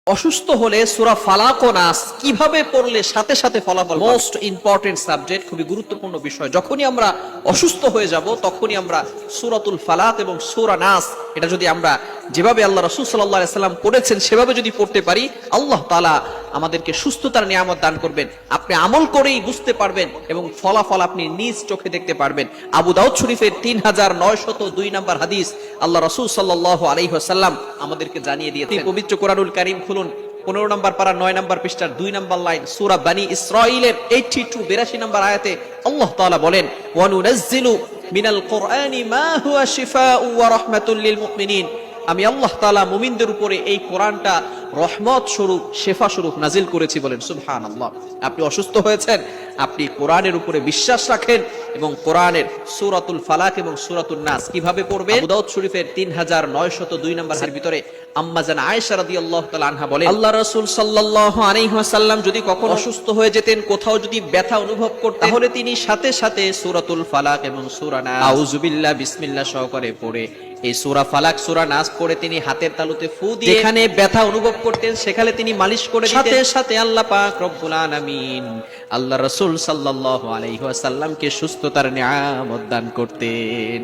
অসুস্থ হলে সূরা ফালাক ও নাস কিভাবে পড়লে সাথে সাথে ফলাফল মোস্ট ইম্পর্টেন্ট সাবজেক্ট, খুবই গুরুত্বপূর্ণ বিষয়। যখনই আমরা অসুস্থ হয়ে যাব তখনই আমরা সূরাতুল ফালাক এবং সূরা নাস এটা যদি আমরা যেভাবে আল্লাহ রাসূল সাল্লাল্লাহু আলাইহি সাল্লাম পড়েছেন সেভাবে যদি পড়তে পারি, আল্লাহ তাআলা আমাদেরকে সুস্থতার নিয়ামত দান করবেন। আপনি আমল করেই বুঝতে পারবেন এবং ফলাফল আপনি নিজ চোখে দেখতে পারবেন। আবু দাউদ শরীফের 3902 নম্বর হাদিস, আল্লাহ রাসূল সাল্লাল্লাহু আলাইহি ওয়াসাল্লাম আমাদেরকে জানিয়ে দিয়েছেন। পবিত্র কোরআনুল কারীম খুলুন, 15 নম্বর পারা 9 নম্বর পৃষ্ঠার 2 নম্বর লাইন, সূরা বনী ইসরাঈলের 82 নম্বর আয়াতে আল্লাহ তাআলা বলেন, ওয়া নুনাজ্জিলু মিনাল কুরআনি মা হুয়া শিফাউ ওয়া রাহমাতুল লিল মুমিনিন। আমি আল্লাহ তাআলা মুমিনদের উপরে এই কোরআনটা রহমত স্বরূপ, শেফা স্বরূপ নাজিল করেছি। বলেন সুবহানাল্লাহ। আপনি অসুস্থ হয়েছেন, আপনি কোরআনের উপরে বিশ্বাস রাখেন এবং কোরআনের সূরাতুল ফালাক এবং সূরাতুন নাস কিভাবে পড়বেন। আবু দাউদ শরীফের 3902 নম্বর হাদিসের ভিতরে আম্মা জান আয়েশা রাদিয়াল্লাহু তাআলা আনহা বলেন, আল্লাহ রাসূল সাল্লাল্লাহু আলাইহি ওয়াসাল্লাম যদি কখনো অসুস্থ হয়ে যেতেন, কোথাও যদি ব্যথা অনুভব করতেন, তাহলে তিনি সাথে সাথে সূরাতুল ফালাক এবং সূরা নাস আউযু বিল্লাহ বিসমিল্লাহ সহকারে পড়ে এই সূরা ফালাক সূরা নাস পড়ে তিনি হাতের তালুতে ফু দিয়ে যেখানে ব্যথা অনুভব করতেন সেখানে তিনি মালিশ করে দিতেন। সাথে সাথে আল্লাহ পাক রব্বুল আলামিন আল্লাহ রাসূল সাল্লাল্লাহু আলাইহি ওয়াসাল্লামকে সুস্থতার নিয়ামত দান করতেন।